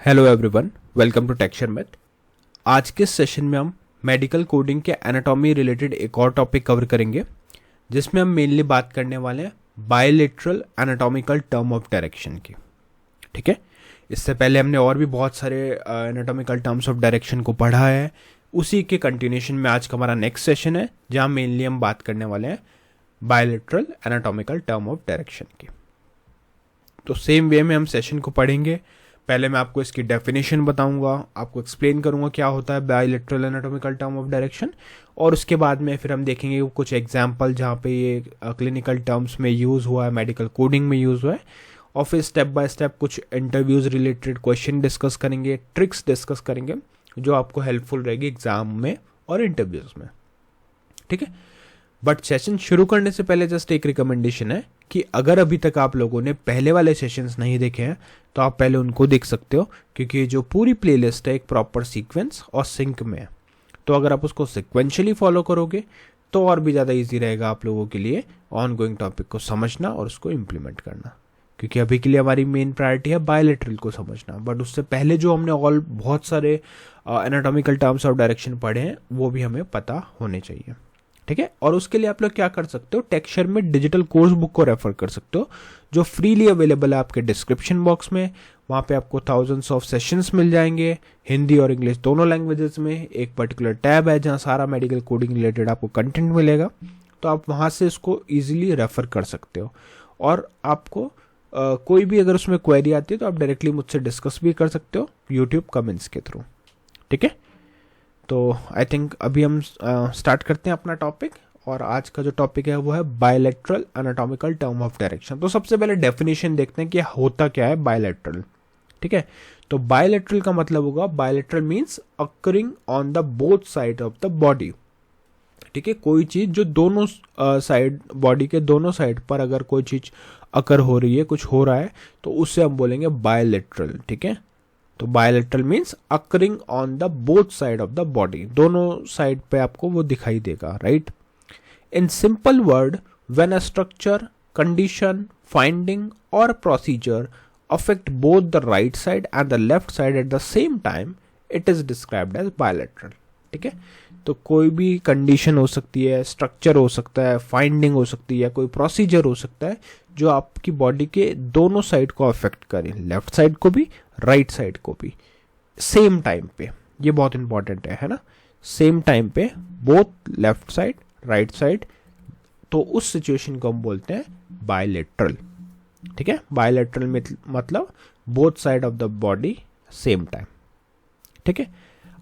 Hello everyone, welcome to texture math. आज के session में हम मेडिकल कोडिंग के एनाटॉमी रिलेटेड एक और टॉपिक कवर करेंगे, जिसमें हम मेनली बात करने वाले हैं bilateral anatomical term of direction की। ठीक है, इससे पहले हमने और भी बहुत सारे एनाटॉमिकल टर्म्स ऑफ डायरेक्शन को पढ़ा है। उसी के कंटिन्यूशन में आज का हमारा नेक्स्ट सेशन है, जहाँ मेनली हम बात करने वाले हैं bilateral anatomical term of direction की। तो सेम वे में हम सेशन को पढ़ेंगे। पहले मैं आपको इसकी डेफिनेशन बताऊंगा, आपको एक्सप्लेन करूंगा क्या होता है bilateral anatomical term of direction, और उसके बाद में फिर हम देखेंगे कुछ एग्जांपल जहाँ पे ये क्लिनिकल टर्म्स में यूज़ हुआ है, मेडिकल कोडिंग में यूज़ हुआ है, और फिर स्टेप बाय स्टेप कुछ इंटरव्यूज़ रिलेटेड क्वेश्चन डिस्कस करेंगे, ट्रिक्स डिस्कस करेंगे जो आपको हेल्पफुल रहेगी एग्जाम में और इंटरव्यूज़ में। ठीक है, बट सेशन शुरू करने से पहले जस्ट एक रिकमेंडेशन है कि अगर अभी तक आप लोगों ने पहले वाले सेशंस नहीं देखे हैं तो आप पहले उनको देख सकते हो, क्योंकि जो पूरी प्लेलिस्ट है एक प्रॉपर सीक्वेंस और सिंक में है। तो अगर आप उसको सिक्वेंशियली फॉलो करोगे तो और भी ज़्यादा इजी रहेगा आप लोगों के लिए ऑन गोइंग टॉपिक को समझना और उसको इम्प्लीमेंट करना, क्योंकि अभी के लिए हमारी मेन प्रायोरिटी है बायलेटरल को समझना। बट उससे पहले जो हमने बहुत सारे एनाटॉमिकल टर्म्स ऑफ डायरेक्शन पढ़े हैं वो भी हमें पता होने चाहिए। ठीक है, और उसके लिए आप लोग क्या कर सकते हो, टेक्सचर में डिजिटल कोर्स बुक को रेफर कर सकते हो, जो फ्रीली अवेलेबल है आपके डिस्क्रिप्शन बॉक्स में। वहाँ पे आपको थाउजेंड्स ऑफ सेशंस मिल जाएंगे, हिंदी और इंग्लिश दोनों लैंग्वेजेस में। एक पर्टिकुलर टैब है जहाँ सारा मेडिकल कोडिंग रिलेटेड आपको कंटेंट मिलेगा, तो आप वहाँ से इसको ईजिली रेफर कर सकते हो। और आपको कोई भी अगर उसमें क्वेरी आती है तो आप डायरेक्टली मुझसे डिस्कस भी कर सकते हो यूट्यूब कमेंट्स के थ्रू। ठीक है, तो आई थिंक अभी हम स्टार्ट करते हैं अपना टॉपिक, और आज का जो टॉपिक है वो है bilateral anatomical term of direction. तो सबसे पहले डेफिनेशन देखते हैं कि होता क्या है बायलेटरल। ठीक है, तो बायलेटरल का मतलब होगा, bilateral means occurring on the both side of the body. ठीक है, कोई चीज जो दोनों साइड, बॉडी के दोनों साइड पर अगर कोई चीज अकर हो रही है, कुछ हो रहा है, तो उससे हम बोलेंगे बायलेटरल। ठीक है, तो bilateral means occurring on the both side of the body, दोनों साइड पे आपको वो दिखाई देगा। Right, in simple word, when a structure, condition, finding और procedure affect both the right side and the left side at the same time, it is described as bilateral. ठीक है, तो कोई भी कंडीशन हो सकती है, स्ट्रक्चर हो सकता है, फाइंडिंग हो सकती है, कोई प्रोसीजर हो सकता है जो आपकी बॉडी के दोनों साइड को अफेक्ट करे, लेफ्ट साइड को भी राइट साइड को भी, सेम टाइम पे। ये बहुत इंपॉर्टेंट है ना, सेम टाइम पे both left side right side, तो उस सिचुएशन को हम बोलते हैं बायलेटरल। ठीक है, बायलेटरल मतलब both side of the body same time. ठीक है,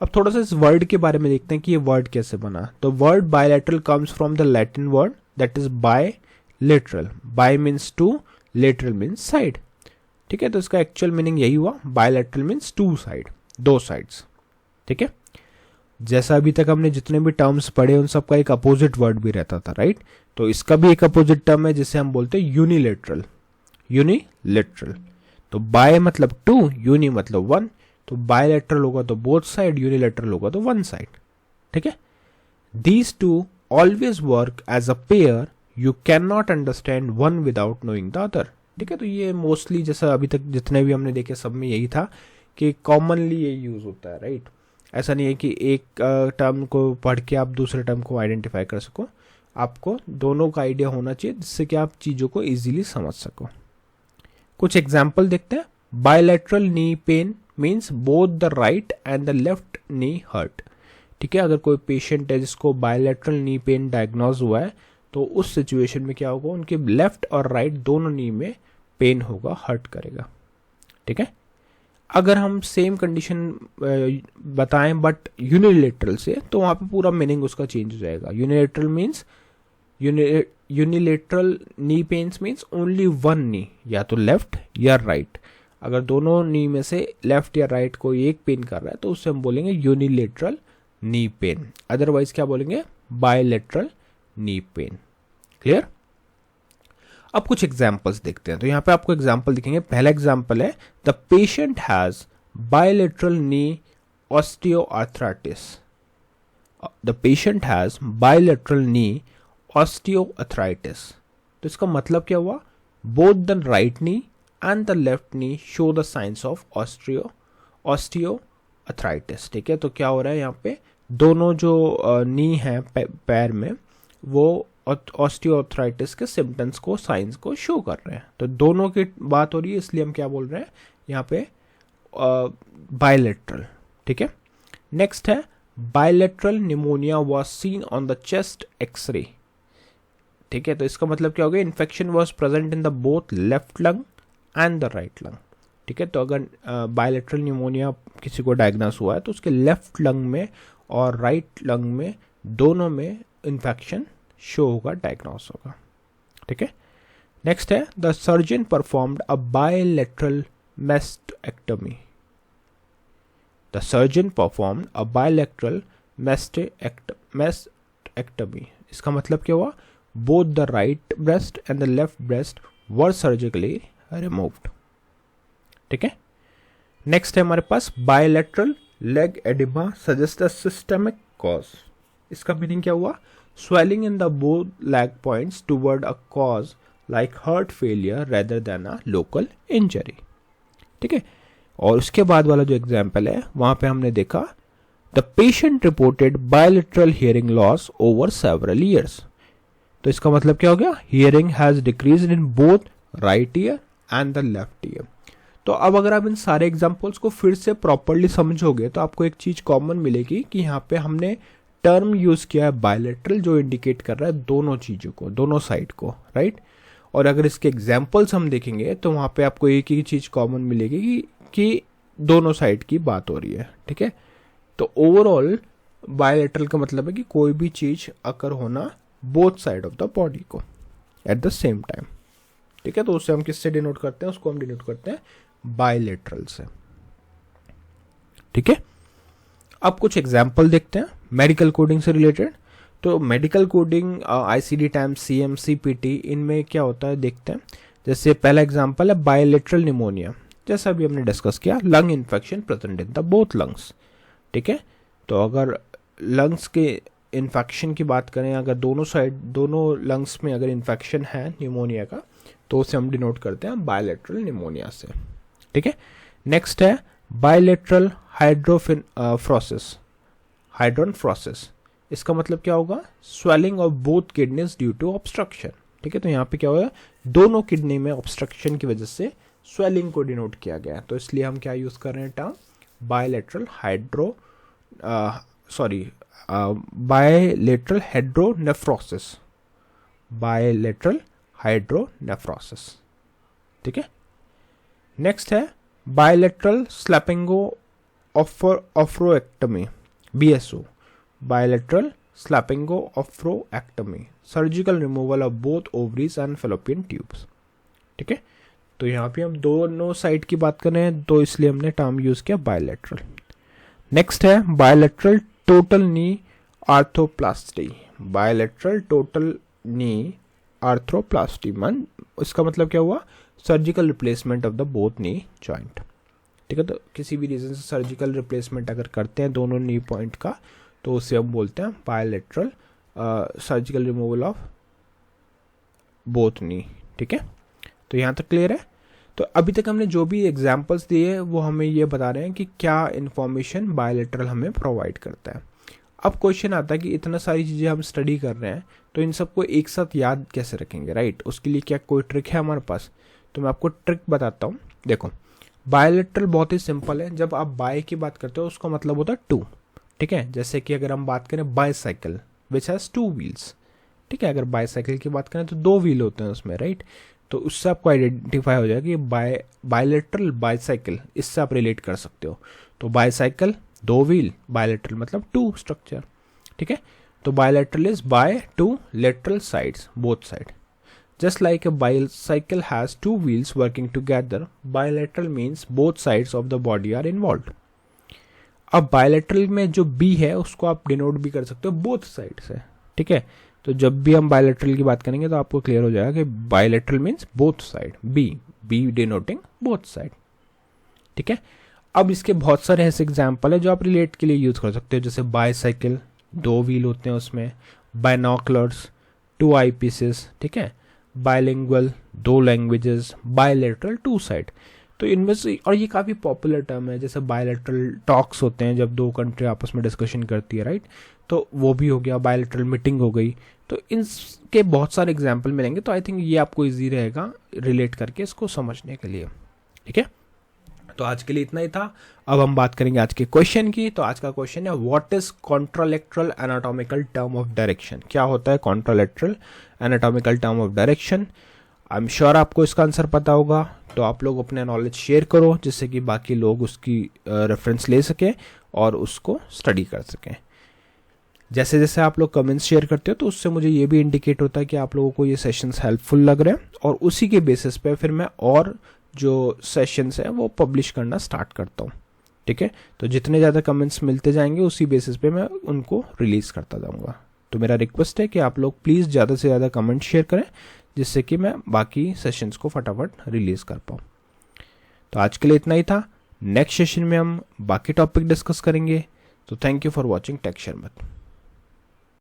अब थोड़ा सा इस वर्ड के बारे में देखते हैं कि ये वर्ड कैसे बना। तो word bilateral comes from the Latin word that is bilateral. Bi means two, lateral means side. ठीक है, तो इसका एक्चुअल मीनिंग यही हुआ, बायलेटरल मीन्स टू साइड, दो साइड्स। ठीक है, जैसा अभी तक हमने जितने भी टर्म्स पढ़े उन सब का एक अपोजिट वर्ड भी रहता था। राइट, तो इसका भी एक अपोजिट टर्म है जिसे हम बोलते हैं यूनिलेटरल। यूनिलेटरल, तो बाय मतलब टू, यूनि मतलब वन, तो बायलेटरल होगा तो बोथ साइड, यूनिलेटरल होगा तो वन साइड। ठीक है, these two always work as a pair, you can not understand one without knowing the other. ठीक है, तो ये मोस्टली जैसा अभी तक जितने भी हमने देखे सब में यही था कि कॉमनली ये यूज होता है। राइट, ऐसा नहीं है कि एक टर्म को पढ़ के आप दूसरे टर्म को आइडेंटिफाई कर सको, आपको दोनों का आइडिया होना चाहिए जिससे कि आप चीज़ों को इजीली समझ सको। कुछ एग्जाम्पल देखते हैं। Bilateral knee pain means both the right and the left knee hurt. ठीक है, अगर कोई पेशेंट है जिसको बायलेटरल नी पेन डायग्नोज हुआ है, तो उस सिचुएशन में क्या होगा, उनके लेफ्ट और राइट दोनों नी में पेन होगा, हर्ट करेगा। ठीक है, अगर हम सेम कंडीशन बताएं बट यूनिलेटरल से, तो वहाँ पे पूरा मीनिंग उसका चेंज हो जाएगा। यूनिलेटरल मीन्स, यूनिलेटरल नी पेन्स मीन्स ओनली वन नी, या तो लेफ्ट या राइट। अगर दोनों नी में से लेफ्ट या राइट कोई एक पेन कर रहा है तो उससे हम बोलेंगे यूनिलेटरल नी पेन। अदरवाइज क्या बोलेंगे, बायलेटरल नी पेन। क्लियर। अब कुछ एग्जाम्पल्स देखते हैं। तो यहाँ पे आपको एग्जाम्पल दिखेंगे। पहला एग्जाम्पल है, the patient has bilateral knee osteoarthritis. The patient has bilateral knee osteoarthritis. तो इसका मतलब क्या हुआ, both the right knee and the left knee show the signs of osteoarthritis. ठीक है, तो क्या हो रहा है यहाँ पे, दोनों जो नी है पैर में, वो ऑस्टियोआर्थराइटिस के सिम्टम्स को, साइंस को शो कर रहे हैं। तो दोनों की बात हो रही है, इसलिए हम क्या बोल रहे हैं यहाँ पे, बायलेटरल। ठीक है, नेक्स्ट है bilateral pneumonia was seen on the chest X ray. ठीक है, तो इसका मतलब क्या हो गया, infection was present in the both left lung and the right lung. ठीक है, तो अगर बायलेटरल निमोनिया किसी को डायग्नोस हुआ है तो उसके लेफ्ट लंग में और राइट लंग में दोनों में इन्फेक्शन शो होगा, डायग्नोस होगा। ठीक है, नेक्स्ट है the surgeon performed a bilateral mastectomy. The surgeon performed a bilateral mastectomy. इसका मतलब क्या हुआ, both the right breast and the left breast were surgically removed. ठीक है, नेक्स्ट है हमारे पास bilateral leg edema suggest a systemic cause. इसका मीनिंग क्या हुआ, swelling in the both leg points toward a cause like heart failure rather than a local injury। ठीक है, और उसके बाद वाला जो एग्जाम्पल है वहां पे हमने देखा the patient reported bilateral hearing loss over several years. तो इसका मतलब क्या हो गया, hearing has decreased in both right year and the left ear. तो अब अगर आप इन सारे एग्जाम्पल्स को फिर से प्रॉपरली समझोगे तो आपको एक चीज कॉमन मिलेगी कि यहाँ पे हमने टर्म यूज किया है बायलेटरल, जो इंडिकेट कर रहा है दोनों चीजों को, दोनों साइड को, राइट। और अगर इसके एग्जाम्पल्स हम देखेंगे तो वहां पे आपको एक ही चीज कॉमन मिलेगी कि दोनों साइड की बात हो रही है। ठीक है, तो ओवरऑल बायलेटरल का मतलब है कि कोई भी चीज अकर होना both side of the body को एट द सेम टाइम। ठीक है, तो उससे हम किससे डिनोट करते हैं, उसको हम डिनोट करते हैं बायलेटरल से। ठीक है, अब कुछ एग्जाम्पल देखते हैं मेडिकल कोडिंग से रिलेटेड। तो medical coding ICD times CM CPT, इनमें क्या होता है देखते हैं। जैसे पहला एग्जाम्पल है बायलेटरल निमोनिया, जैसा भी हमने डिस्कस किया, lung infection present in the both lungs. ठीक है, तो अगर लंग्स के इन्फेक्शन की बात करें, अगर दोनों साइड, दोनों लंग्स में अगर इन्फेक्शन है निमोनिया का, तो उसे हम डिनोट करते हैं बायलेटरल निमोनिया से। ठीक है, नेक्स्ट है बायलेटरल हाइड्रोनफ्रोसिस। इसका मतलब क्या होगा, swelling of both kidneys due to obstruction. ठीक है, तो यहाँ पे क्या होगा, दोनों किडनी में ऑब्स्ट्रक्शन की वजह से स्वेलिंग को डिनोट किया गया है। तो इसलिए हम क्या यूज कर रहे हैं term bilateral hydronephrosis, bilateral hydronephrosis. ठीक है, नेक्स्ट है bilateral salpingo oophorectomy, BSO, bilateral salpingo oophorectomy, surgical removal of both ovaries and fallopian tubes. ठीक है, तो यहाँ पे हम दोनों साइड की बात कर रहे हैं, तो इसलिए हमने टर्म यूज किया बायलेटरल। नेक्स्ट है bilateral total knee arthroplasty, bilateral total knee arthroplasty, मन इसका मतलब क्या हुआ, surgical replacement of the both knee joint. ठीक है, तो किसी भी रीजन से सर्जिकल रिप्लेसमेंट अगर करते हैं दोनों नी पॉइंट का, तो उसे हम बोलते हैं bilateral surgical removal of both knee. ठीक है, तो यहाँ तक क्लियर है। तो अभी तक हमने जो भी एग्जाम्पल्स दिए हैं वो हमें ये बता रहे हैं कि क्या इन्फॉर्मेशन बायलेटरल हमें प्रोवाइड करता है। अब क्वेश्चन आता है कि इतना सारी चीज़ें हम स्टडी कर रहे हैं तो इन सबको एक साथ याद कैसे रखेंगे, राइट। उसके लिए क्या कोई ट्रिक है हमारे पास, तो मैं आपको ट्रिक बताता हूँ। देखो, बायलेटरल बहुत ही सिंपल है। जब आप बाय की बात करते हो उसका मतलब होता है टू। ठीक है, जैसे कि अगर हम बात करें bicycle which has two wheels. ठीक है, अगर बाईसाइकिल की बात करें तो दो व्हील होते हैं उसमें, राइट। तो उससे आपको आइडेंटिफाई हो जाएगा कि बायलेटरल बाईसाइकिल, इससे आप रिलेट कर सकते हो। तो बाईसाइकिल दो व्हील, बायलेटरल मतलब टू स्ट्रक्चर। ठीक है, तो bilateral is bi two lateral sides, both side. Just like a bicycle has two wheels working together, bilateral means both sides of the body are involved. अब bilateral में जो B है उसको आप डिनोट भी कर सकते हो बोथ साइड से। ठीक है, तो जब भी हम बायलेटरल की बात करेंगे तो आपको क्लियर हो जाएगा कि bilateral means both side, bi denoting both side. ठीक है, अब इसके बहुत सारे ऐसे एग्जाम्पल है जो आप रिलेट के लिए यूज कर सकते हो, जैसे बाईसाइकिल दो व्हील होते हैं उसमें, बायनॉकुलर्स टू आई पीसेस। ठीक है, बायलिंगुअल दो लैंग्वेजेस, बायलेटरल टू साइड। तो इनमें से, और ये काफ़ी पॉपुलर टर्म है, जैसे बायलैटरल टॉक्स होते हैं जब दो कंट्री आपस में डिस्कशन करती है, राइट, तो वो भी हो गया, बायलैटरल मीटिंग हो गई। तो इनके बहुत सारे एग्जाम्पल मिलेंगे, तो आई थिंक ये आपको ईजी रहेगा रिलेट करके इसको समझने के लिए। ठीक है, तो आज के लिए इतना ही था। अब हम बात करेंगे आज के क्वेश्चन की। तो आज का क्वेश्चन है, what is contralateral anatomical term of direction. क्या होता है contralateral anatomical term of direction? I am sure आपको इसका आंसर पता होगा, तो आप लोग अपने नॉलेज शेयर करो जिससे कि बाकी लोग उसकी रेफरेंस ले सकें और उसको स्टडी कर सकें। जैसे जैसे आप लोग कमेंट्स शेयर करते हो तो उससे मुझे ये भी इंडिकेट होता है कि आप लोगों को ये सेशंस हेल्पफुल लग रहे हैं, और उसी के बेसिस पे फिर मैं और जो सेशंस हैं वो पब्लिश करना स्टार्ट करता हूँ। ठीक है, तो जितने ज़्यादा कमेंट्स मिलते जाएंगे उसी बेसिस पे मैं उनको रिलीज़ करता जाऊँगा। तो मेरा रिक्वेस्ट है कि आप लोग प्लीज़ ज़्यादा से ज़्यादा कमेंट शेयर करें जिससे कि मैं बाकी सेशंस को फटाफट रिलीज़ कर पाऊँ। तो आज के लिए इतना ही था। नेक्स्ट सेशन में हम बाकी टॉपिक डिस्कस करेंगे। तो thank you for watching tech share meth.